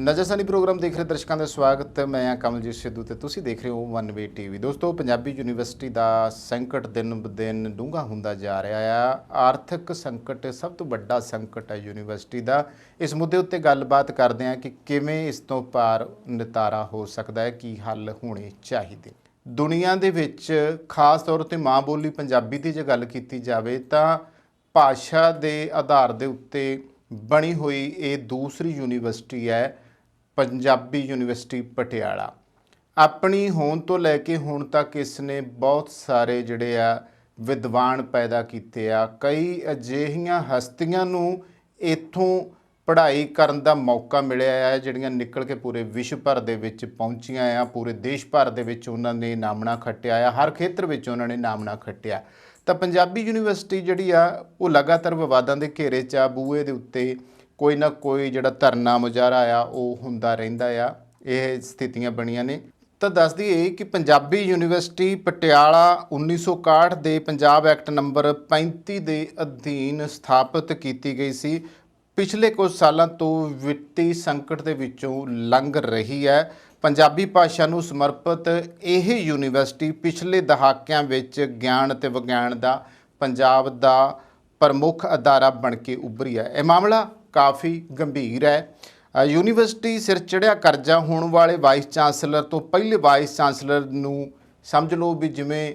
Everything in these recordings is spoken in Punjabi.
ਨਜ਼ਰਸਾਨੀ प्रोग्राम देख रहे दर्शकों का स्वागत। मैं हाँ कमलजीत सिद्धू ਤੇ ਤੁਸੀਂ देख रहे हो वन वे टीवी। दोस्तों पंजाबी यूनिवर्सिटी का संकट दिन ब दिन ਡੂੰਘਾ ਹੁੰਦਾ ਜਾ ਰਿਹਾ ਆ। ਆਰਥਿਕ ਸੰਕਟ ਸਭ ਤੋਂ ਵੱਡਾ ਸੰਕਟ ਹੈ यूनिवर्सिटी ਦਾ। ਇਸ ਮੁੱਦੇ ਉੱਤੇ ਗੱਲਬਾਤ ਕਰਦੇ ਹਾਂ ਕਿ ਕਿਵੇਂ ਇਸ ਤੋਂ ਪਾਰ ਨਿਤਾਰਾ ਹੋ ਸਕਦਾ ਹੈ, ਕੀ ਹੱਲ ਹੋਣੇ ਚਾਹੀਦੇ। ਦੁਨੀਆ ਦੇ ਵਿੱਚ ਖਾਸ ਤੌਰ ਤੇ ਮਾਂ ਬੋਲੀ ਪੰਜਾਬੀ ਦੀ ਜੇ ਗੱਲ ਕੀਤੀ ਜਾਵੇ ਤਾਂ ਭਾਸ਼ਾ ਦੇ ਆਧਾਰ ਦੇ ਉੱਤੇ बनी हुई ये दूसरी यूनिवर्सिटी है पंजाबी यूनिवर्सिटी पटियाला। अपनी होंद तो लैके हुण तक इसने बहुत सारे जिहड़े आ विद्वान पैदा कीते आ। कई अजिहियां हस्तियां नूं इत्थों पढ़ाई करन दा मौका मिलिया है जिहड़ियां निकल के पूरे विश्व भर दे विच पहुंचियां आ। पूरे देश भर दे विच उन्हां ने नामना खट्टिया आ, हर खेत्र विच उन्हां ने नामना खट्टिया। ਤਾਂ ਪੰਜਾਬੀ ਯੂਨੀਵਰਸਿਟੀ ਜਿਹੜੀ ਆ ਉਹ ਲਗਾਤਾਰ ਵਿਵਾਦਾਂ ਦੇ ਘੇਰੇ 'ਚ ਆ। ਬੂਹੇ ਦੇ ਉੱਤੇ ਕੋਈ ਨਾ ਕੋਈ ਜਿਹੜਾ ਧਰਨਾ ਮੁਜ਼ਾਹਰਾ ਆ ਉਹ ਹੁੰਦਾ ਰਹਿੰਦਾ ਆ। ਇਹ ਸਥਿਤੀਆਂ ਬਣੀਆਂ ਨੇ। ਤਾਂ ਦੱਸ ਦਈਏ ਕਿ ਪੰਜਾਬੀ ਯੂਨੀਵਰਸਿਟੀ ਪਟਿਆਲਾ 1961 ਦੇ ਪੰਜਾਬ ਐਕਟ ਨੰਬਰ 35 ਦੇ ਅਧੀਨ ਸਥਾਪਿਤ ਕੀਤੀ ਗਈ ਸੀ। ਪਿਛਲੇ ਕੁਝ ਸਾਲਾਂ ਤੋਂ ਵਿੱਤੀ ਸੰਕਟ ਦੇ ਵਿੱਚੋਂ ਲੰਘ ਰਹੀ ਹੈ। ਪੰਜਾਬੀ ਭਾਸ਼ਾ ਨੂੰ ਸਮਰਪਿਤ ਇਹ ਯੂਨੀਵਰਸਿਟੀ ਪਿਛਲੇ ਦਹਾਕਿਆਂ ਵਿੱਚ ਗਿਆਨ ਅਤੇ ਵਿਗਿਆਨ ਦਾ ਪੰਜਾਬ ਦਾ ਪ੍ਰਮੁੱਖ ਅਦਾਰਾ ਬਣ ਕੇ ਉੱਭਰੀ ਹੈ। ਇਹ ਮਾਮਲਾ ਕਾਫੀ ਗੰਭੀਰ ਹੈ। ਯੂਨੀਵਰਸਿਟੀ ਸਿਰ ਚੜ੍ਹਿਆ ਕਰਜ਼ਾ ਹੋਣ ਵਾਲੇ ਵਾਈਸ ਚਾਂਸਲਰ ਤੋਂ ਪਹਿਲੇ ਵਾਈਸ ਚਾਂਸਲਰ ਨੂੰ ਸਮਝ ਲਓ ਵੀ ਜਿਵੇਂ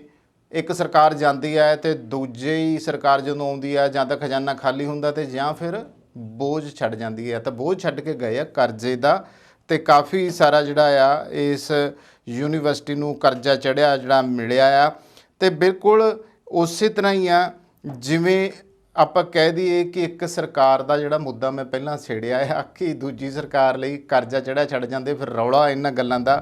ਇੱਕ ਸਰਕਾਰ ਜਾਂਦੀ ਹੈ ਤੇ ਦੂਜੀ ਹੀ ਸਰਕਾਰ ਜਦੋਂ ਆਉਂਦੀ ਹੈ ਜਾਂ ਤਾਂ ਖਜ਼ਾਨਾ ਖਾਲੀ ਹੁੰਦਾ ਤੇ ਜਾਂ ਫਿਰ ਬੋਝ ਛੱਡ ਜਾਂਦੀ ਹੈ। ਤਾਂ ਬੋਝ ਛੱਡ ਕੇ ਗਏ ਆ ਕਰਜ਼ੇ ਦਾ ਤੇ ਕਾਫੀ ਸਾਰਾ ਜਿਹੜਾ ਆ ਇਸ ਯੂਨੀਵਰਸਿਟੀ ਨੂੰ ਕਰਜ਼ਾ ਚੜ੍ਹਿਆ ਜਿਹੜਾ ਮਿਲਿਆ ਆ। ਤੇ ਬਿਲਕੁਲ ਉਸੇ ਤਰ੍ਹਾਂ ਹੀ ਆ ਜਿਵੇਂ ਆਪਾਂ ਕਹਿ ਦਈਏ ਕਿ ਇੱਕ ਸਰਕਾਰ ਦਾ ਜਿਹੜਾ ਮੁੱਦਾ ਮੈਂ ਪਹਿਲਾਂ ਛੇੜਿਆ ਆ ਕਿ ਦੂਜੀ ਸਰਕਾਰ ਲਈ ਕਰਜ਼ਾ ਚੜ੍ਹਿਆ ਛੱਡ ਜਾਂਦੇ, ਫਿਰ ਰੌਲਾ ਇਹਨਾਂ ਗੱਲਾਂ ਦਾ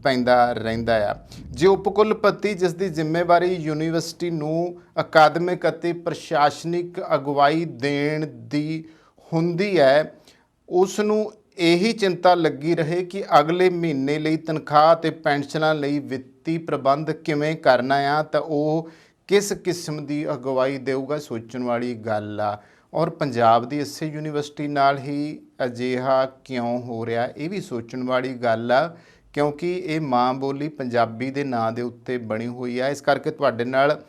ਪੈਂਦਾ ਰਹਿੰਦਾ ਆ। ਜੇ ਉਪ ਕੁਲਪਤੀ ਜਿਸ ਦੀ ਜ਼ਿੰਮੇਵਾਰੀ ਯੂਨੀਵਰਸਿਟੀ ਨੂੰ ਅਕਾਦਮਿਕ ਅਤੇ ਪ੍ਰਸ਼ਾਸਨਿਕ ਅਗਵਾਈ ਦੇਣ ਦੀ ਹੁੰਦੀ ਹੈ, ਉਸ ਨੂੰ ਇਹੀ ਚਿੰਤਾ ਲੱਗੀ ਰਹੇ ਕਿ ਅਗਲੇ ਮਹੀਨੇ ਲਈ ਤਨਖਾਹ ਅਤੇ ਪੈਨਸ਼ਨਾਂ ਲਈ ਵਿੱਤੀ ਪ੍ਰਬੰਧ ਕਿਵੇਂ ਕਰਨਾ ਆ, ਤਾਂ ਉਹ ਕਿਸ ਕਿਸਮ ਦੀ ਅਗਵਾਈ ਦੇਊਗਾ, ਸੋਚਣ ਵਾਲੀ ਗੱਲ ਆ। ਔਰ ਪੰਜਾਬ ਦੀ ਇਸੇ ਯੂਨੀਵਰਸਿਟੀ ਨਾਲ ਹੀ ਅਜਿਹਾ ਕਿਉਂ ਹੋ ਰਿਹਾ, ਇਹ ਵੀ ਸੋਚਣ ਵਾਲੀ ਗੱਲ ਆ, ਕਿਉਂਕਿ ਇਹ ਮਾਂ ਬੋਲੀ ਪੰਜਾਬੀ ਦੇ ਨਾਂ ਦੇ ਉੱਤੇ ਬਣੀ ਹੋਈ ਆ। ਇਸ ਕਰਕੇ ਤੁਹਾਡੇ ਨਾਲ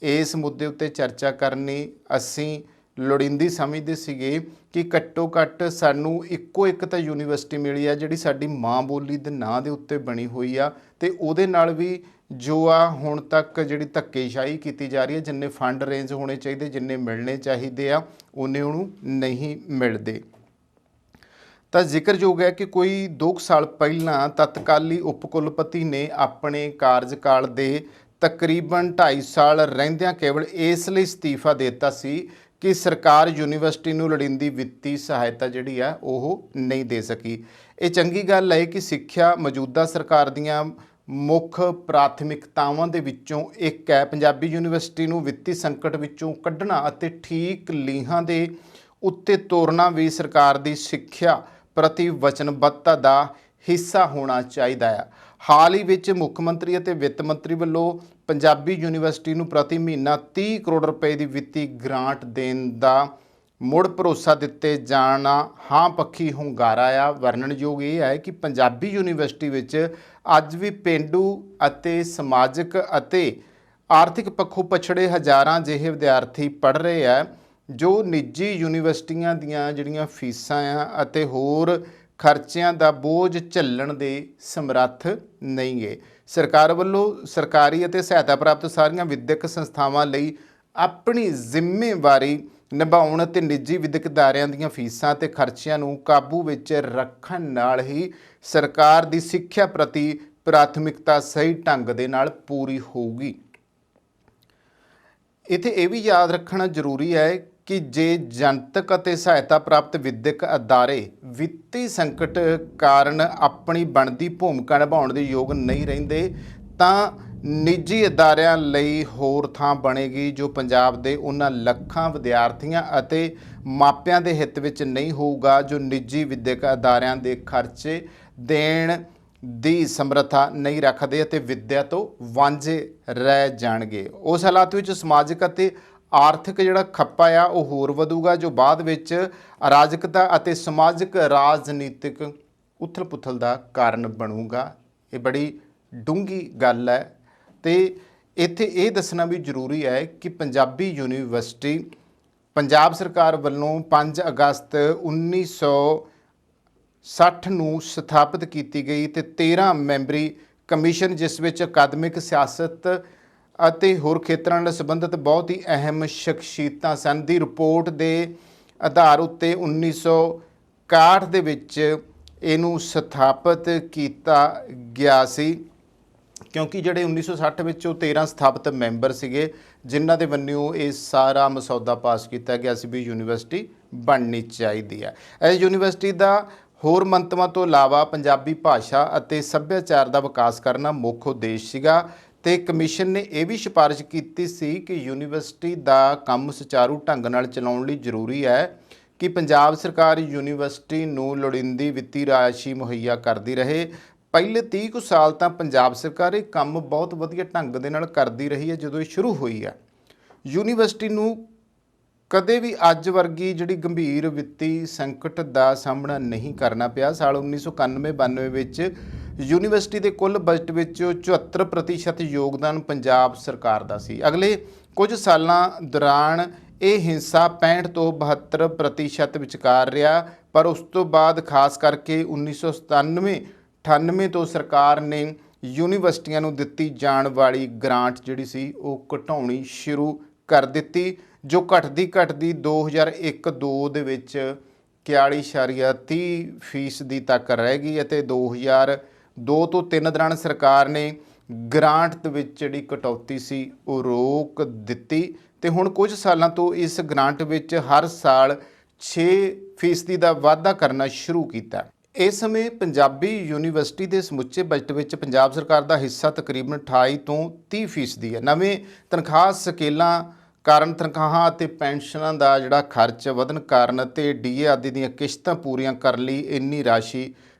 ਇਸ ਮੁੱਦੇ ਉੱਤੇ ਚਰਚਾ ਕਰਨੀ ਅਸੀਂ ਲੋੜੀਂਦੀ ਸਮਝਦੇ ਸੀਗੇ ਕਿ ਘੱਟੋ ਘੱਟ ਸਾਨੂੰ ਇੱਕੋ ਇੱਕ ਤਾਂ ਯੂਨੀਵਰਸਿਟੀ ਮਿਲੀ ਆ ਜਿਹੜੀ ਸਾਡੀ ਮਾਂ ਬੋਲੀ ਦੇ ਨਾਂ ਦੇ ਉੱਤੇ ਬਣੀ ਹੋਈ ਆ, ਅਤੇ ਉਹਦੇ ਨਾਲ ਵੀ ਜੋ ਆ ਹੁਣ ਤੱਕ ਜਿਹੜੀ ਧੱਕੇਸ਼ਾਹੀ ਕੀਤੀ ਜਾ ਰਹੀ ਹੈ, ਜਿੰਨੇ ਫੰਡ ਅਰੇਂਜ ਹੋਣੇ ਚਾਹੀਦੇ, ਜਿੰਨੇ ਮਿਲਣੇ ਚਾਹੀਦੇ ਆ, ਉਹਨੇ ਉਹਨੂੰ ਨਹੀਂ ਮਿਲਦੇ। ਤਾਂ ਜ਼ਿਕਰਯੋਗ ਹੈ ਕਿ ਕੋਈ 2 ਸਾਲ ਪਹਿਲਾਂ ਤਤਕਾਲੀ ਉਪ ਕੁਲਪਤੀ ਨੇ ਆਪਣੇ ਕਾਰਜਕਾਲ ਦੇ ਤਕਰੀਬਨ 2.5 ਸਾਲ ਰਹਿੰਦਿਆਂ ਕੇਵਲ ਇਸ ਲਈ ਅਸਤੀਫਾ ਦੇ ਦਿੱਤਾ ਸੀ ਕਿ ਸਰਕਾਰ ਯੂਨੀਵਰਸਿਟੀ ਨੂੰ ਲੋੜੀਂਦੀ ਵਿੱਤੀ ਸਹਾਇਤਾ ਜਿਹੜੀ ਆ ਉਹ ਨਹੀਂ ਦੇ ਸਕੀ। ਇਹ ਚੰਗੀ ਗੱਲ ਹੈ ਕਿ ਸਿੱਖਿਆ ਮੌਜੂਦਾ ਸਰਕਾਰ ਦੀਆਂ ਮੁੱਖ ਪ੍ਰਾਥਮਿਕਤਾਵਾਂ ਦੇ ਵਿੱਚੋਂ ਇੱਕ ਹੈ। ਪੰਜਾਬੀ ਯੂਨੀਵਰਸਿਟੀ ਨੂੰ ਵਿੱਤੀ ਸੰਕਟ ਵਿੱਚੋਂ ਕੱਢਣਾ ਅਤੇ ਠੀਕ ਲੀਹਾਂ ਦੇ ਉੱਤੇ ਤੋਰਨਾ ਵੀ ਸਰਕਾਰ ਦੀ ਸਿੱਖਿਆ ਪ੍ਰਤੀ ਵਚਨਬੱਧਤਾ ਦਾ ਹਿੱਸਾ ਹੋਣਾ ਚਾਹੀਦਾ ਹੈ। ਹਾਲ ਹੀ ਵਿੱਚ ਮੁੱਖ ਮੰਤਰੀ ਅਤੇ ਵਿੱਤ ਮੰਤਰੀ ਵੱਲੋਂ ਪੰਜਾਬੀ ਯੂਨੀਵਰਸਿਟੀ ਨੂੰ ਪ੍ਰਤੀ ਮਹੀਨਾ 30 ਕਰੋੜ ਰੁਪਏ ਦੀ ਵਿੱਤੀ ਗ੍ਰਾਂਟ ਦੇਣ ਦਾ ਮੁੜ ਭਰੋਸਾ ਦਿੱਤੇ ਜਾਣਾ ਹਾਂ ਪੱਖੀ ਹੁੰਗਾਰਾ ਆ। ਵਰਣਨਯੋਗ ਇਹ ਹੈ ਕਿ ਪੰਜਾਬੀ ਯੂਨੀਵਰਸਿਟੀ ਵਿੱਚ ਅੱਜ ਵੀ ਪੇਂਡੂ ਅਤੇ ਸਮਾਜਿਕ ਅਤੇ ਆਰਥਿਕ ਪੱਖੋਂ ਪਛੜੇ ਹਜ਼ਾਰਾਂ ਜਿਹੇ ਵਿਦਿਆਰਥੀ ਪੜ੍ਹ ਰਹੇ ਆ ਜੋ ਨਿੱਜੀ ਯੂਨੀਵਰਸਿਟੀਆਂ ਦੀਆਂ ਜਿਹੜੀਆਂ ਫੀਸਾਂ ਆ ਅਤੇ ਹੋਰ ਖਰਚਿਆਂ ਦਾ ਬੋਝ ਝੱਲਣ ਦੇ ਸਮਰੱਥ ਨਹੀਂ ਗੇ। ਸਰਕਾਰ ਵੱਲੋਂ ਸਰਕਾਰੀ ਅਤੇ ਸਹਾਇਤਾ ਪ੍ਰਾਪਤ ਸਾਰੀਆਂ ਵਿਦਿਅਕ ਸੰਸਥਾਵਾਂ ਲਈ ਆਪਣੀ ਜ਼ਿੰਮੇਵਾਰੀ ਨਿਭਾਉਣ ਅਤੇ ਨਿੱਜੀ ਵਿਦਿਅਕ ਅਦਾਰਿਆਂ ਦੀਆਂ ਫੀਸਾਂ ਅਤੇ ਖਰਚਿਆਂ ਨੂੰ ਕਾਬੂ ਵਿੱਚ ਰੱਖਣ ਨਾਲ ਹੀ ਸਰਕਾਰ ਦੀ ਸਿੱਖਿਆ ਪ੍ਰਤੀ ਪ੍ਰਾਥਮਿਕਤਾ ਸਹੀ ਢੰਗ ਦੇ ਨਾਲ ਪੂਰੀ ਹੋਊਗੀ। ਇੱਥੇ ਇਹ ਵੀ ਯਾਦ ਰੱਖਣਾ ਜ਼ਰੂਰੀ ਹੈ ਕਿ ਜੇ ਜਨਤਕ ਅਤੇ ਸਹਾਇਤਾ ਪ੍ਰਾਪਤ ਵਿਦਿਅਕ ਅਦਾਰੇ ਵਿੱਤੀ ਸੰਕਟ ਕਾਰਨ ਆਪਣੀ ਬਣਦੀ ਭੂਮਿਕਾ ਨਿਭਾਉਣ ਦੇ ਯੋਗ ਨਹੀਂ ਰਹਿੰਦੇ ਤਾਂ ਨਿੱਜੀ ਅਦਾਰਿਆਂ ਲਈ ਹੋਰ ਥਾਂ ਬਣੇਗੀ ਜੋ ਪੰਜਾਬ ਦੇ ਉਹਨਾਂ ਲੱਖਾਂ ਵਿਦਿਆਰਥੀਆਂ ਅਤੇ ਮਾਪਿਆਂ ਦੇ ਹਿੱਤ ਵਿੱਚ ਨਹੀਂ ਹੋਊਗਾ ਜੋ ਨਿੱਜੀ ਵਿਦਿਅਕ ਅਦਾਰਿਆਂ ਦੇ ਖਰਚੇ ਦੇਣ ਦੀ ਸਮਰੱਥਾ ਨਹੀਂ ਰੱਖਦੇ ਅਤੇ ਵਿੱਦਿਆ ਤੋਂ ਵਾਂਝੇ ਰਹਿ ਜਾਣਗੇ। ਉਸ ਹਾਲਾਤ ਵਿੱਚ ਸਮਾਜਿਕ ਅਤੇ ਆਰਥਿਕ ਜਿਹੜਾ ਖੱਪਾ ਆ ਉਹ ਹੋਰ ਵਧੂਗਾ ਜੋ ਬਾਅਦ ਵਿੱਚ ਅਰਾਜਕਤਾ ਅਤੇ ਸਮਾਜਿਕ ਰਾਜਨੀਤਿਕ ਉਥਲ ਪੁਥਲ ਦਾ ਕਾਰਨ ਬਣੂਗਾ। ਇਹ ਬੜੀ ਡੂੰਘੀ ਗੱਲ ਹੈ ਤੇ ਇੱਥੇ ਇਹ ਦੱਸਣਾ ਵੀ ਜ਼ਰੂਰੀ ਹੈ ਕਿ ਪੰਜਾਬੀ ਯੂਨੀਵਰਸਿਟੀ ਪੰਜਾਬ ਸਰਕਾਰ ਵੱਲੋਂ 5 ਅਗਸਤ 1960 ਨੂੰ ਸਥਾਪਿਤ ਕੀਤੀ ਗਈ ਤੇ 13 ਮੈਂਬਰੀ ਕਮਿਸ਼ਨ, ਜਿਸ ਵਿੱਚ ਅਕਾਦਮਿਕ, ਸਿਆਸਤ ਅਤੇ ਹੋਰ ਖੇਤਰਾਂ ਨਾਲ ਸੰਬੰਧਿਤ ਬਹੁਤ ਹੀ ਅਹਿਮ ਸ਼ਖਸੀਅਤਾਂ ਸਨ, ਦੀ ਰਿਪੋਰਟ ਦੇ ਆਧਾਰ ਉੱਤੇ 1961 ਦੇ ਵਿੱਚ ਇਹਨੂੰ ਸਥਾਪਿਤ ਕੀਤਾ ਗਿਆ ਸੀ। ਕਿਉਂਕਿ ਜਿਹੜੇ 1960 ਵਿੱਚ ਉਹ 13 ਸਥਾਪਿਤ ਮੈਂਬਰ ਸੀਗੇ ਜਿਨ੍ਹਾਂ ਦੇ ਵੱਲੋਂ ਇਹ ਸਾਰਾ ਮਸੌਦਾ ਪਾਸ ਕੀਤਾ ਗਿਆ ਸੀ ਵੀ ਯੂਨੀਵਰਸਿਟੀ ਬਣਨੀ ਚਾਹੀਦੀ ਹੈ। ਇਸ ਯੂਨੀਵਰਸਿਟੀ ਦਾ ਹੋਰ ਮੰਤਵਾਂ ਤੋਂ ਇਲਾਵਾ ਪੰਜਾਬੀ ਭਾਸ਼ਾ ਅਤੇ ਸੱਭਿਆਚਾਰ ਦਾ ਵਿਕਾਸ ਕਰਨਾ ਮੁੱਖ ਉਦੇਸ਼ ਸੀਗਾ ਤੇ ਕਮਿਸ਼ਨ ਨੇ ਇਹ ਵੀ ਸਿਫਾਰਿਸ਼ ਕੀਤੀ ਸੀ ਕਿ ਯੂਨੀਵਰਸਿਟੀ ਦਾ ਕੰਮ ਸੁਚਾਰੂ ਢੰਗ ਨਾਲ ਚਲਾਉਣ ਲਈ ਜ਼ਰੂਰੀ ਹੈ ਕਿ ਪੰਜਾਬ ਸਰਕਾਰ ਯੂਨੀਵਰਸਿਟੀ ਨੂੰ ਲੋੜੀਂਦੀ ਵਿੱਤੀ ਰਾਸ਼ੀ ਮੁਹੱਈਆ ਕਰਦੀ ਰਹੇ। ਪਹਿਲੇ 30 ਕੁ ਸਾਲ ਤਾਂ ਪੰਜਾਬ ਸਰਕਾਰ ਇਹ ਕੰਮ ਬਹੁਤ ਵਧੀਆ ਢੰਗ ਦੇ ਨਾਲ ਕਰਦੀ ਰਹੀ ਹੈ ਜਦੋਂ ਇਹ ਸ਼ੁਰੂ ਹੋਈ ਹੈ। ਯੂਨੀਵਰਸਿਟੀ ਨੂੰ ਕਦੇ ਵੀ ਅੱਜ ਵਰਗੀ ਜਿਹੜੀ ਗੰਭੀਰ ਵਿੱਤੀ ਸੰਕਟ ਦਾ ਸਾਹਮਣਾ ਨਹੀਂ ਕਰਨਾ ਪਿਆ। ਸਾਲ 1991-92 ਵਿੱਚ ਯੂਨੀਵਰਸਿਟੀ ਦੇ ਕੁੱਲ ਬਜਟ ਵਿੱਚੋਂ 74% ਯੋਗਦਾਨ ਪੰਜਾਬ ਸਰਕਾਰ ਦਾ ਸੀ। ਅਗਲੇ ਕੁਝ ਸਾਲਾਂ ਦੌਰਾਨ ਇਹ ਹਿੱਸਾ 65 ਤੋਂ 72% ਵਿਚਕਾਰ ਰਿਹਾ, ਪਰ ਉਸ ਤੋਂ ਬਾਅਦ ਖਾਸ ਕਰਕੇ 1997-98 ਤੋਂ ਸਰਕਾਰ ਨੇ ਯੂਨੀਵਰਸਿਟੀਆਂ ਨੂੰ ਦਿੱਤੀ ਜਾਣ ਵਾਲੀ ਗ੍ਰਾਂਟ ਜਿਹੜੀ ਸੀ ਉਹ ਘਟਾਉਣੀ ਸ਼ੁਰੂ ਕਰ ਦਿੱਤੀ, ਜੋ ਘਟਦੀ 2001-02 ਦੇ ਵਿੱਚ 41.30% ਤੱਕ ਰਹਿ ਗਈ ਅਤੇ 2002 ਤੋਂ 3 ਦੌਰਾਨ ਸਰਕਾਰ ਨੇ ਗ੍ਰਾਂਟ ਦੇ ਵਿੱਚ ਜਿਹੜੀ ਕਟੌਤੀ ਸੀ ਉਹ ਰੋਕ ਦਿੱਤੀ ਤੇ ਹੁਣ ਕੁਝ ਸਾਲਾਂ ਤੋਂ ਇਸ ਗ੍ਰਾਂਟ ਵਿੱਚ ਹਰ ਸਾਲ 6% ਦਾ ਵਾਧਾ ਕਰਨਾ ਸ਼ੁਰੂ ਕੀਤਾ। ਇਸ ਸਮੇਂ ਪੰਜਾਬੀ ਯੂਨੀਵਰਸਿਟੀ ਦੇ ਸਮੁੱਚੇ ਬਜਟ ਵਿੱਚ ਪੰਜਾਬ ਸਰਕਾਰ ਦਾ ਹਿੱਸਾ ਤਕਰੀਬਨ 28 ਤੋਂ 30% ਹੈ। ਨਵੇਂ ਤਨਖਾਹ ਸਕੇਲਾਂ ਕਾਰਨ ਤਨਖਾਹਾਂ ਅਤੇ ਪੈਨਸ਼ਨਾਂ ਦਾ ਜਿਹੜਾ ਖਰਚ ਵਧਣ ਕਾਰਨ ਅਤੇ ਡੀਏ ਆਦਿ ਦੀਆਂ ਕਿਸ਼ਤਾਂ ਪੂਰੀਆਂ ਕਰਨ ਲਈ ਇੰਨੀ ਰਾਸ਼ੀ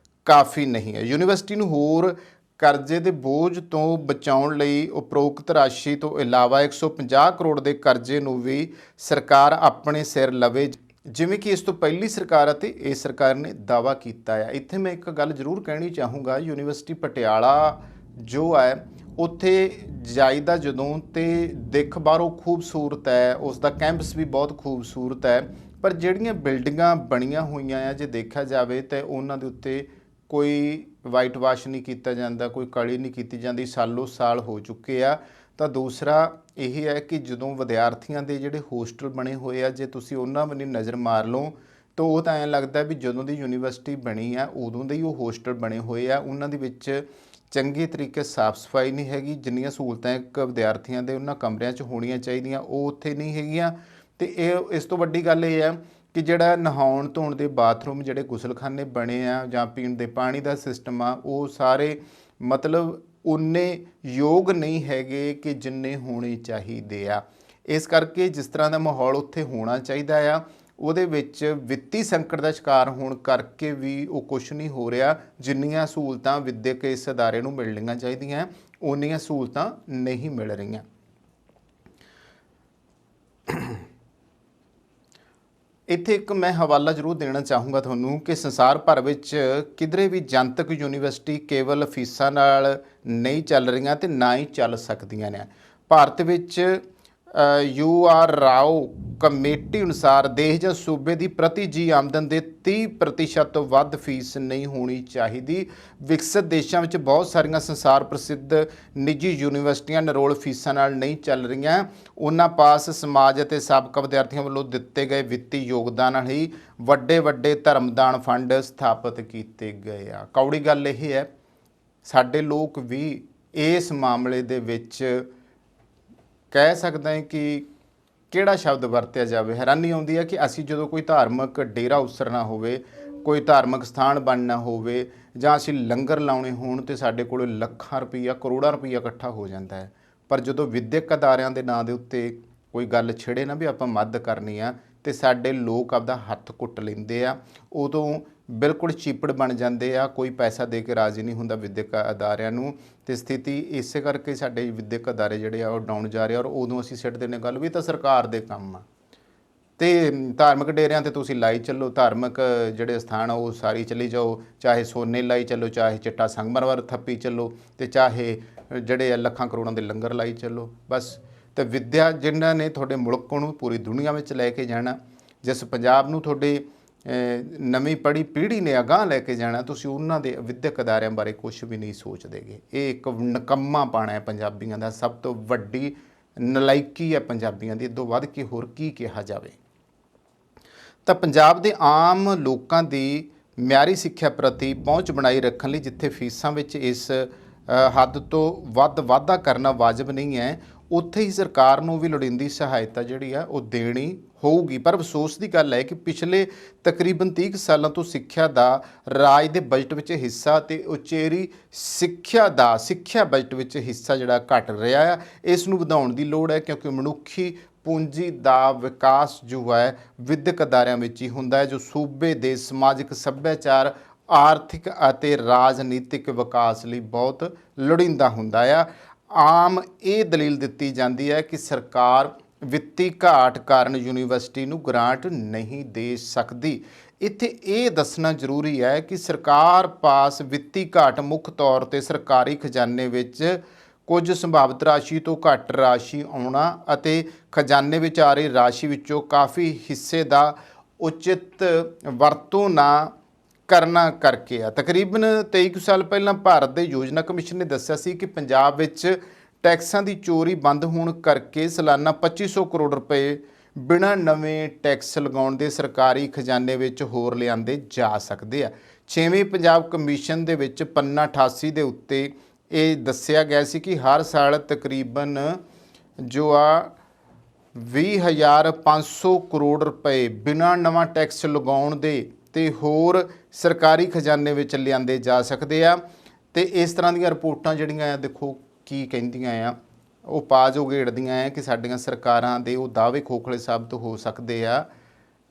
ਕਾਫੀ ਨਹੀਂ ਹੈ। ਯੂਨੀਵਰਸਿਟੀ ਨੂੰ ਹੋਰ ਕਰਜ਼ੇ ਦੇ ਬੋਝ ਤੋਂ ਬਚਾਉਣ ਲਈ ਉਪਰੋਕਤ ਰਾਸ਼ੀ ਤੋਂ ਇਲਾਵਾ 150 ਕਰੋੜ ਦੇ ਕਰਜ਼ੇ ਨੂੰ ਵੀ ਸਰਕਾਰ ਆਪਣੇ ਸਿਰ ਲਵੇ, ਜਿਵੇਂ ਕਿ ਇਸ ਤੋਂ ਪਹਿਲੀ ਸਰਕਾਰ ਅਤੇ ਇਸ ਸਰਕਾਰ ਨੇ ਦਾਅਵਾ ਕੀਤਾ ਹੈ। ਇੱਥੇ ਮੈਂ ਇੱਕ ਗੱਲ ਜ਼ਰੂਰ ਕਹਿਣੀ ਚਾਹੂੰਗਾ, ਯੂਨੀਵਰਸਿਟੀ ਪਟਿਆਲਾ ਜੋ ਹੈ ਉੱਥੇ ਜਾਈਦਾ ਜਦੋਂ ਤੇ ਦਿੱਖ ਬਾਹਰੋਂ ਖੂਬਸੂਰਤ ਹੈ, ਉਸ ਦਾ ਕੈਂਪਸ ਵੀ ਬਹੁਤ ਖੂਬਸੂਰਤ ਹੈ, ਪਰ ਜਿਹੜੀਆਂ ਬਿਲਡਿੰਗਾਂ ਬਣੀਆਂ ਹੋਈਆਂ ਆ ਜੇ ਦੇਖਿਆ ਜਾਵੇ ਤਾਂ ਉਹਨਾਂ ਦੇ ਉੱਤੇ ਕੋਈ ਵਾਈਟ ਵਾਸ਼ ਨਹੀਂ ਕੀਤਾ ਜਾਂਦਾ, ਕੋਈ ਕਾਲੀ ਨਹੀਂ ਕੀਤੀ ਜਾਂਦੀ, ਸਾਲੋ ਸਾਲ ਹੋ ਚੁੱਕੇ ਆ। ਤਾਂ ਦੂਸਰਾ ਇਹ ਹੈ ਕਿ ਜਦੋਂ ਵਿਦਿਆਰਥੀਆਂ ਦੇ ਜਿਹੜੇ ਹੋਸਟਲ ਬਣੇ ਹੋਏ ਆ ਜੇ ਤੁਸੀਂ ਉਹਨਾਂ ਵੱਲ ਨਜ਼ਰ ਮਾਰ ਲਓ ਤਾਂ ਉਹ ਤਾਂ ਐਂ ਲੱਗਦਾ ਵੀ ਜਦੋਂ ਦੀ ਯੂਨੀਵਰਸਿਟੀ ਬਣੀ ਆ ਉਦੋਂ ਦੇ ਹੀ ਉਹ ਹੋਸਟਲ ਬਣੇ ਹੋਏ ਆ। ਉਹਨਾਂ ਦੇ ਵਿੱਚ ਚੰਗੇ ਤਰੀਕੇ ਸਾਫ਼ ਸਫਾਈ ਨਹੀਂ ਹੈਗੀ, ਜਿੰਨੀਆਂ ਸਹੂਲਤਾਂ ਇੱਕ ਵਿਦਿਆਰਥੀਆਂ ਦੇ ਉਹਨਾਂ ਕਮਰਿਆਂ 'ਚ ਹੋਣੀਆਂ ਚਾਹੀਦੀਆਂ ਉਹ ਉੱਥੇ ਨਹੀਂ ਹੈਗੀਆਂ। ਤੇ ਇਸ ਤੋਂ ਵੱਡੀ ਗੱਲ ਇਹ ਹੈ ਕਿ ਜਿਹੜਾ ਨਹਾਉਣ ਧੋਣ ਦੇ ਬਾਥਰੂਮ, ਜਿਹੜੇ ਗੁਸਲਖਾਨੇ ਬਣੇ ਆ ਜਾਂ ਪੀਣ ਦੇ ਪਾਣੀ ਦਾ ਸਿਸਟਮ ਆ, ਉਹ ਸਾਰੇ ਮਤਲਬ ਉਨੇ ਯੋਗ ਨਹੀਂ ਹੈਗੇ ਕਿ ਜਿੰਨੇ ਹੋਣੇ ਚਾਹੀਦੇ ਆ। ਇਸ ਕਰਕੇ ਜਿਸ ਤਰ੍ਹਾਂ ਦਾ ਮਾਹੌਲ ਉੱਥੇ ਹੋਣਾ ਚਾਹੀਦਾ ਆ ਉਹਦੇ ਵਿੱਚ ਵਿੱਤੀ ਸੰਕਟ ਦਾ ਸ਼ਿਕਾਰ ਹੋਣ ਕਰਕੇ ਵੀ ਉਹ ਕੁਛ ਨਹੀਂ ਹੋ ਰਿਹਾ। ਜਿੰਨੀਆਂ ਸਹੂਲਤਾਂ ਵਿੱਦਿਅਕ ਇਸ ਅਦਾਰੇ ਨੂੰ ਮਿਲਣੀਆਂ ਚਾਹੀਦੀਆਂ ਓਨੀਆਂ ਸਹੂਲਤਾਂ ਨਹੀਂ ਮਿਲ ਰਹੀਆਂ। ਇੱਥੇ ਇੱਕ ਮੈਂ ਹਵਾਲਾ ਜ਼ਰੂਰ ਦੇਣਾ ਚਾਹੂੰਗਾ ਤੁਹਾਨੂੰ ਕਿ ਸੰਸਾਰ ਭਰ ਵਿੱਚ ਕਿਧਰੇ ਵੀ ਜਨਤਕ ਯੂਨੀਵਰਸਿਟੀ ਕੇਵਲ ਫੀਸਾਂ ਨਾਲ ਨਹੀਂ ਚੱਲ ਰਹੀਆਂ ਅਤੇ ਨਾ ਹੀ ਚੱਲ ਸਕਦੀਆਂ ਨੇ। ਭਾਰਤ ਵਿੱਚ UR ਰਾਓ ਕਮੇਟੀ ਅਨੁਸਾਰ ਦੇਸ਼ ਜਾਂ ਸੂਬੇ ਦੀ ਪ੍ਰਤੀ ਜੀ ਆਮਦਨ ਦੇ 30% ਤੋਂ ਵੱਧ ਫੀਸ ਨਹੀਂ ਹੋਣੀ ਚਾਹੀਦੀ। ਵਿਕਸਿਤ ਦੇਸ਼ਾਂ ਵਿੱਚ ਬਹੁਤ ਸਾਰੀਆਂ ਸੰਸਾਰ ਪ੍ਰਸਿੱਧ ਨਿੱਜੀ ਯੂਨੀਵਰਸਿਟੀਆਂ ਨਿਰੋਲ ਫੀਸਾਂ ਨਾਲ ਨਹੀਂ ਚੱਲ ਰਹੀਆਂ। ਉਹਨਾਂ ਪਾਸ ਸਮਾਜ ਅਤੇ ਸਾਬਕਾ ਵਿਦਿਆਰਥੀਆਂ ਵੱਲੋਂ ਦਿੱਤੇ ਗਏ ਵਿੱਤੀ ਯੋਗਦਾਨ ਨਾਲ ਹੀ ਵੱਡੇ ਧਰਮਦਾਨ ਫੰਡ ਸਥਾਪਿਤ ਕੀਤੇ ਗਏ ਆ। ਕੌੜੀ ਗੱਲ ਇਹ ਹੈ, ਸਾਡੇ ਲੋਕ ਵੀ ਇਸ ਮਾਮਲੇ ਦੇ ਵਿੱਚ ਕਹਿ ਸਕਦਾ ਹੈ ਕਿ ਕਿਹੜਾ ਸ਼ਬਦ ਵਰਤਿਆ ਜਾਵੇ। ਹੈਰਾਨੀ ਆਉਂਦੀ ਹੈ ਕਿ ਅਸੀਂ ਜਦੋਂ ਕੋਈ ਧਾਰਮਿਕ ਡੇਰਾ ਉਸਰਨਾ ਹੋਵੇ, ਕੋਈ ਧਾਰਮਿਕ ਸਥਾਨ ਬਣਨਾ ਹੋਵੇ ਜਾਂ ਅਸੀਂ ਲੰਗਰ ਲਾਉਣੇ ਹੋਣ ਤੇ ਸਾਡੇ ਕੋਲ ਲੱਖਾਂ ਰੁਪਈਆ, ਕਰੋੜਾਂ ਰੁਪਈਆ ਇਕੱਠਾ ਹੋ ਜਾਂਦਾ ਹੈ। ਪਰ ਜਦੋਂ ਵਿੱਦਿਅਕ ਅਦਾਰਿਆਂ ਦੇ ਨਾਂ ਦੇ ਉੱਤੇ ਕੋਈ ਗੱਲ ਛਿੜੇ ਨਾ ਵੀ ਆਪਾਂ ਮਦਦ ਕਰਨੀ ਆ ਤੇ ਸਾਡੇ ਲੋਕ ਆਪਦਾ ਹੱਥ ਕੁੱਟ ਲੈਂਦੇ ਆ, ਉਦੋਂ ਬਿਲਕੁਲ ਚੀਪੜ ਬਣ ਜਾਂਦੇ ਆ। ਕੋਈ ਪੈਸਾ ਦੇ ਕੇ ਰਾਜ਼ੀ ਨਹੀਂ ਹੁੰਦਾ ਵਿੱਦਿਅਕ ਅਦਾਰਿਆਂ ਨੂੰ ਤੇ ਸਥਿਤੀ ਇਸੇ ਕਰਕੇ ਸਾਡੇ ਵਿੱਦਿਅਕ ਅਦਾਰੇ ਜਿਹੜੇ ਆ ਉਹ ਡਾਊਨ ਜਾ ਰਹੇ ਔਰ ਉਦੋਂ ਅਸੀਂ ਸਿੱਟਦੇ ਨੇ ਗੱਲ ਵੀ ਤਾਂ ਸਰਕਾਰ ਦੇ ਕੰਮ ਆ। ਤੇ ਧਾਰਮਿਕ ਡੇਰਿਆਂ ਤੇ ਤੁਸੀਂ ਲਾਈ ਚੱਲੋ, ਧਾਰਮਿਕ ਜਿਹੜੇ ਸਥਾਨ ਆ ਉਹ ਸਾਰੀ ਚੱਲੀ ਜਾਓ, ਚਾਹੇ ਸੋਨੇ ਲਾਈ ਚੱਲੋ, ਚਾਹੇ ਚਿੱਟਾ ਸੰਗਮਰਮਰ ਥੱਪੀ ਚੱਲੋ, ਤੇ ਚਾਹੇ ਜਿਹੜੇ ਆ ਲੱਖਾਂ ਕਰੋੜਾਂ ਦੇ ਲੰਗਰ ਲਾਈ ਚੱਲੋ। ਬਸ ਤੇ ਵਿਦਿਆ ਜਿਨ੍ਹਾਂ ਨੇ ਤੁਹਾਡੇ ਮੁਲਕ ਨੂੰ ਪੂਰੀ ਦੁਨੀਆ ਵਿੱਚ ਲੈ ਕੇ ਜਾਣਾ, ਜਿਸ ਪੰਜਾਬ ਨੂੰ ਤੁਹਾਡੇ ਨਵੀਂ ਪੜ੍ਹੀ ਪੀੜ੍ਹੀ ਨੇ ਅਗਾਂਹ ਲੈ ਕੇ ਜਾਣਾ, ਤੁਸੀਂ ਉਹਨਾਂ ਦੇ ਵਿਦਿਅਕ ਅਦਾਰਿਆਂ ਬਾਰੇ ਕੁਛ ਵੀ ਨਹੀਂ ਸੋਚਦੇਗੇ। ਇਹ ਇੱਕ ਨਿਕੰਮਾਪਣ ਹੈ ਪੰਜਾਬੀਆਂ ਦਾ, ਸਭ ਤੋਂ ਵੱਡੀ ਨਲਾਇਕੀ ਹੈ ਪੰਜਾਬੀਆਂ ਦੀ, ਇਦੋਂ ਵੱਧ ਕੇ ਹੋਰ ਕੀ ਕਿਹਾ ਜਾਵੇ। ਤਾਂ ਪੰਜਾਬ ਦੇ ਆਮ ਲੋਕਾਂ ਦੀ ਮਿਆਰੀ ਸਿੱਖਿਆ ਪ੍ਰਤੀ ਪਹੁੰਚ ਬਣਾਈ ਰੱਖਣ ਲਈ ਜਿੱਥੇ ਫੀਸਾਂ ਵਿੱਚ ਇਸ ਹੱਦ ਤੋਂ ਵੱਧ ਵਾਧਾ ਕਰਨਾ ਵਾਜਬ ਨਹੀਂ ਹੈ, ਉੱਥੇ ਹੀ ਸਰਕਾਰ ਨੂੰ ਵੀ ਲੋੜੀਂਦੀ ਸਹਾਇਤਾ ਜਿਹੜੀ ਆ ਉਹ ਦੇਣੀ ਹੋਊਗੀ। ਪਰ ਅਫਸੋਸ ਦੀ ਗੱਲ ਹੈ ਕਿ ਪਿਛਲੇ ਤਕਰੀਬਨ 30 ਸਾਲਾਂ ਤੋਂ ਸਿੱਖਿਆ ਦਾ ਰਾਜ ਦੇ ਬਜਟ ਵਿੱਚ ਹਿੱਸਾ ਤੇ ਉਚੇਰੀ ਸਿੱਖਿਆ ਬਜਟ ਵਿੱਚ ਹਿੱਸਾ ਜਿਹੜਾ ਘਟ ਰਿਹਾ ਹੈ। ਇਸ ਨੂੰ ਵਧਾਉਣ ਦੀ ਲੋੜ ਹੈ, ਕਿਉਂਕਿ ਮਨੁੱਖੀ ਪੂੰਜੀ ਦਾ ਵਿਕਾਸ ਜੋ ਹੈ ਵਿਦਿਅਕ ਅਦਾਰਿਆਂ ਵਿੱਚ ਹੀ ਹੁੰਦਾ ਹੈ, ਜੋ ਸੂਬੇ ਦੇ ਸਮਾਜਿਕ, ਸੱਭਿਆਚਾਰ, ਆਰਥਿਕ ਅਤੇ ਰਾਜਨੀਤਿਕ ਵਿਕਾਸ ਲਈ ਬਹੁਤ ਲੋੜੀਂਦਾ ਹੁੰਦਾ ਆ। ਆਮ ਇਹ ਦਲੀਲ ਦਿੱਤੀ ਜਾਂਦੀ ਹੈ ਕਿ ਸਰਕਾਰ ਵਿੱਤੀ ਘਾਟ ਕਾਰਨ ਯੂਨੀਵਰਸਿਟੀ ਨੂੰ ਗ੍ਰਾਂਟ ਨਹੀਂ ਦੇ ਸਕਦੀ। ਇੱਥੇ ਇਹ ਦੱਸਣਾ ਜ਼ਰੂਰੀ ਹੈ ਕਿ ਸਰਕਾਰ ਪਾਸ ਵਿੱਤੀ ਘਾਟ ਮੁੱਖ ਤੌਰ 'ਤੇ ਸਰਕਾਰੀ ਖਜ਼ਾਨੇ ਵਿੱਚ ਕੁਝ ਸੰਭਾਵਿਤ ਰਾਸ਼ੀ ਤੋਂ ਘੱਟ ਰਾਸ਼ੀ ਆਉਣਾ ਅਤੇ ਖਜ਼ਾਨੇ ਵਿੱਚ ਆ ਰਹੀ ਰਾਸ਼ੀ ਵਿੱਚੋਂ ਕਾਫੀ ਹਿੱਸੇ ਦਾ ਉਚਿਤ ਵਰਤੋਂ ਨਾ ਕਰਨਾ ਕਰਕੇ ਆ। ਤਕਰੀਬਨ 23 ਸਾਲ ਪਹਿਲਾਂ ਭਾਰਤ ਦੇ ਯੋਜਨਾ ਕਮਿਸ਼ਨ ਨੇ ਦੱਸਿਆ ਸੀ ਕਿ ਪੰਜਾਬ ਵਿੱਚ ਟੈਕਸਾਂ ਦੀ ਚੋਰੀ ਬੰਦ ਹੋਣ ਕਰਕੇ ਸਾਲਾਨਾ 2500 ਕਰੋੜ ਰੁਪਏ ਬਿਨਾਂ ਨਵੇਂ ਟੈਕਸ ਲਗਾਉਣ ਦੇ ਸਰਕਾਰੀ ਖਜ਼ਾਨੇ ਵਿੱਚ ਹੋਰ ਲਿਆਂਦੇ ਜਾ ਸਕਦੇ ਆ। 6ਵੇਂ ਪੰਜਾਬ ਕਮਿਸ਼ਨ ਦੇ ਵਿੱਚ ਪੰਨਾ 88 ਦੇ ਉੱਤੇ ਇਹ ਦੱਸਿਆ ਗਿਆ ਸੀ ਕਿ ਹਰ ਸਾਲ ਤਕਰੀਬਨ ਜੋ ਆ 20,500 ਕਰੋੜ ਰੁਪਏ ਬਿਨਾਂ ਨਵਾਂ ਟੈਕਸ ਲਗਾਉਣ ਦੇ ਤੇ ਹੋਰ ਸਰਕਾਰੀ ਖਜ਼ਾਨੇ ਵਿੱਚ ਲਿਆਂਦੇ ਜਾ ਸਕਦੇ ਆ। ਤੇ ਇਸ ਤਰ੍ਹਾਂ ਦੀਆਂ ਰਿਪੋਰਟਾਂ ਜਿਹੜੀਆਂ ਆ ਦੇਖੋ ਕੀ ਕਹਿੰਦੀਆਂ ਆ, ਉਹ ਪਾਜ ਉਘੇੜਦੀਆਂ ਆ ਕਿ ਸਾਡੀਆਂ ਸਰਕਾਰਾਂ ਦੇ ਉਹ ਦਾਅਵੇ ਖੋਖਲੇ ਸਾਬਤ ਹੋ ਸਕਦੇ ਆ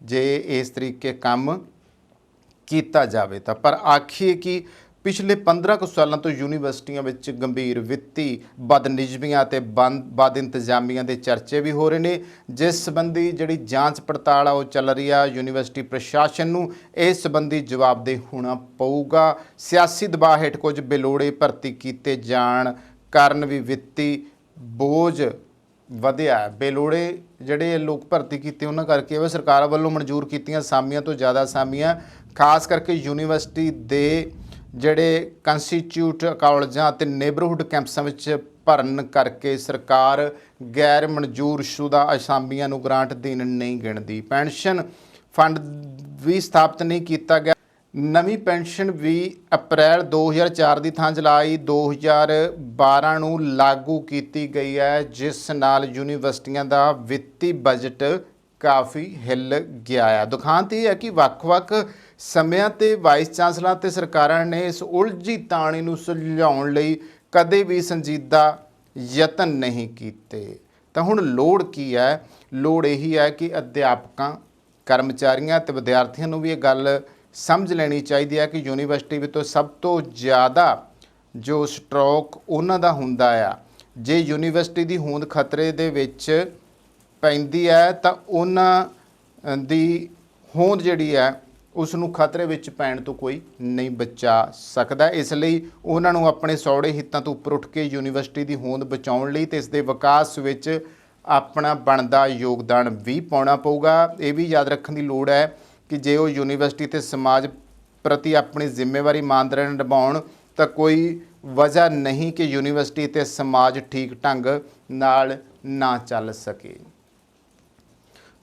ਜੇ ਇਸ ਤਰੀਕੇ ਕੰਮ ਕੀਤਾ ਜਾਵੇ ਤਾਂ। ਪਰ ਆਖੀਏ ਕਿ ਪਿਛਲੇ 15 ਕੁ ਸਾਲਾਂ ਤੋਂ ਯੂਨੀਵਰਸਿਟੀਆਂ ਵਿੱਚ ਗੰਭੀਰ ਵਿੱਤੀ ਬਦਨਿਯਮੀਆਂ ਅਤੇ ਬਦ ਇੰਤਜ਼ਾਮੀਆਂ ਦੇ ਚਰਚੇ ਵੀ ਹੋ ਰਹੇ ਨੇ, ਜਿਸ ਸੰਬੰਧੀ ਜਿਹੜੀ ਜਾਂਚ ਪੜਤਾਲ ਆ ਉਹ ਚੱਲ ਰਹੀ ਆ। ਯੂਨੀਵਰਸਿਟੀ ਪ੍ਰਸ਼ਾਸਨ ਨੂੰ ਇਸ ਸੰਬੰਧੀ ਜਵਾਬਦੇਹ ਹੋਣਾ ਪਊਗਾ। ਸਿਆਸੀ ਦਬਾਅ ਹੇਠ ਕੁਝ ਬੇਲੋੜੇ ਭਰਤੀ ਕੀਤੇ ਜਾਣ ਕਾਰਨ ਵੀ ਵਿੱਤੀ ਬੋਝ ਵਧਿਆ। ਬੇਲੋੜੇ ਜਿਹੜੇ ਲੋਕ ਭਰਤੀ ਕੀਤੇ ਉਹਨਾਂ ਕਰਕੇ ਉਹ ਸਰਕਾਰ ਵੱਲੋਂ ਮਨਜ਼ੂਰ ਕੀਤੀਆਂ ਅਸਾਮੀਆਂ ਤੋਂ ਜ਼ਿਆਦਾ ਅਸਾਮੀਆਂ ਖਾਸ ਕਰਕੇ ਯੂਨੀਵਰਸਿਟੀ ਦੇ ਜਿਹੜੇ ਕੰਸਟੀਚਿਊਟ ਕਾਲਜਾਂ ਅਤੇ ਨੇਬਰਹੁੱਡ ਕੈਂਪਸਾਂ ਵਿੱਚ ਭਰਨ ਕਰਕੇ ਸਰਕਾਰ ਗੈਰ ਮਨਜ਼ੂਰ ਸ਼ੁਦਾ ਅਸਾਮੀਆਂ ਨੂੰ ਗ੍ਰਾਂਟ ਦੇਣ ਨਹੀਂ ਗਿਣਦੀ। ਪੈਨਸ਼ਨ ਫੰਡ ਵੀ ਸਥਾਪਿਤ ਨਹੀਂ ਕੀਤਾ ਗਿਆ। ਨਵੀਂ ਪੈਨਸ਼ਨ ਵੀ ਅਪ੍ਰੈਲ 2004 ਦੀ ਥਾਂ ਜੁਲਾਈ 2012 ਨੂੰ ਲਾਗੂ ਕੀਤੀ ਗਈ ਹੈ, ਜਿਸ ਨਾਲ ਯੂਨੀਵਰਸਿਟੀਆਂ ਦਾ ਵਿੱਤੀ ਬਜਟ ਕਾਫੀ ਹਿੱਲ ਗਿਆ ਆ। ਦੁਖਾਂਤ ਇਹ ਹੈ ਕਿ ਵੱਖ-ਵੱਖ ਸਮਿਆਂ ਤੇ ਵਾਈਸ ਚਾਂਸਲਰਾਂ ਤੇ ਸਰਕਾਰਾਂ ਨੇ ਇਸ ਉਲਝੀ ਤਾਣੀ ਨੂੰ ਸੁਲਝਾਉਣ ਲਈ ਕਦੇ ਵੀ ਸੰਜੀਦਾ ਯਤਨ ਨਹੀਂ ਕੀਤੇ। ਤਾਂ ਹੁਣ ਲੋੜ ਕੀ ਹੈ? ਲੋੜ ਇਹੀ ਹੈ ਕਿ ਅਧਿਆਪਕਾਂ, ਕਰਮਚਾਰੀਆਂ ਤੇ ਵਿਦਿਆਰਥੀਆਂ ਨੂੰ ਵੀ ਇਹ ਗੱਲ ਸਮਝ ਲੈਣੀ ਚਾਹੀਦੀ ਹੈ ਕਿ ਯੂਨੀਵਰਸਿਟੀ ਵਿੱਚੋਂ ਸਭ ਤੋਂ ਜ਼ਿਆਦਾ ਜੋ ਸਟ੍ਰੋਕ ਉਹਨਾਂ ਦਾ ਹੁੰਦਾ ਆ। ਜੇ ਯੂਨੀਵਰਸਿਟੀ ਦੀ ਹੋਂਦ ਖਤਰੇ ਦੇ ਵਿੱਚ ਪੈਂਦੀ ਹੈ ਤਾਂ ਉਹਨਾਂ ਦੀ ਹੋਂਦ ਜਿਹੜੀ ਹੈ ਉਸ ਨੂੰ ਖਤਰੇ ਵਿੱਚ ਪੈਣ ਤੋਂ ਕੋਈ ਨਹੀਂ ਬਚਾ ਸਕਦਾ। ਇਸ ਲਈ ਉਹਨਾਂ ਨੂੰ ਆਪਣੇ ਸੌੜੇ ਹਿੱਤਾਂ ਤੋਂ ਉੱਪਰ ਉੱਠ ਕੇ ਯੂਨੀਵਰਸਿਟੀ ਦੀ ਹੋਂਦ ਬਚਾਉਣ ਲਈ ਤੇ ਇਸ ਦੇ ਵਿਕਾਸ ਵਿੱਚ ਆਪਣਾ ਬਣਦਾ ਯੋਗਦਾਨ ਵੀ ਪਾਉਣਾ ਪਊਗਾ। ਇਹ ਵੀ ਯਾਦ ਰੱਖਣ ਦੀ ਲੋੜ ਹੈ ਕਿ ਜੇ ਉਹ ਯੂਨੀਵਰਸਿਟੀ ਤੇ ਸਮਾਜ ਪ੍ਰਤੀ ਆਪਣੀ ਜ਼ਿੰਮੇਵਾਰੀ ਇਮਾਨਦਾਰੀ ਨਾਲ ਨਿਭਾਉਣ ਤਾਂ ਕੋਈ ਵਜ੍ਹਾ ਨਹੀਂ ਕਿ ਯੂਨੀਵਰਸਿਟੀ ਤੇ ਸਮਾਜ ਠੀਕ ਢੰਗ ਨਾਲ ਨਾ ਚੱਲ ਸਕੇ।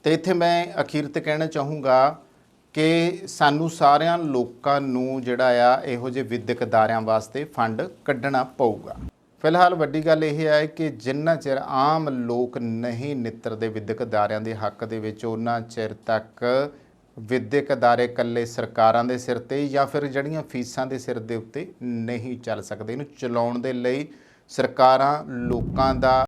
ਤੇ ਇੱਥੇ ਮੈਂ ਅਖੀਰ ਤੇ ਕਹਿਣਾ ਚਾਹੂੰਗਾ ਕਿ ਸਾਨੂੰ ਸਾਰਿਆਂ ਲੋਕਾਂ ਨੂੰ ਜਿਹੜਾ ਆ ਇਹੋ ਜਿਹੇ ਵਿਦਿਅਕ ਅਦਾਰਿਆਂ ਵਾਸਤੇ ਫੰਡ ਕੱਢਣਾ ਪਊਗਾ। ਫਿਲਹਾਲ ਵੱਡੀ ਗੱਲ ਇਹ ਹੈ ਕਿ ਜਿੰਨਾ ਚਿਰ ਆਮ ਲੋਕ ਨਹੀਂ ਨਿੱਤਰਦੇ ਵਿਦਿਅਕ ਅਦਾਰਿਆਂ ਦੇ ਹੱਕ ਦੇ ਵਿੱਚ, ਉਹਨਾਂ ਚਿਰ ਤੱਕ ਵਿਦਿਅਕ ਅਦਾਰੇ ਇਕੱਲੇ ਸਰਕਾਰਾਂ ਦੇ ਸਿਰ ਤੇ ਜਾਂ ਫਿਰ ਜਿਹੜੀਆਂ ਫੀਸਾਂ ਦੇ ਸਿਰ ਦੇ ਉੱਤੇ ਨਹੀਂ ਚੱਲ ਸਕਦੇ। ਇਹਨੂੰ ਚਲਾਉਣ ਦੇ ਲਈ ਸਰਕਾਰਾਂ, ਲੋਕਾਂ ਦਾ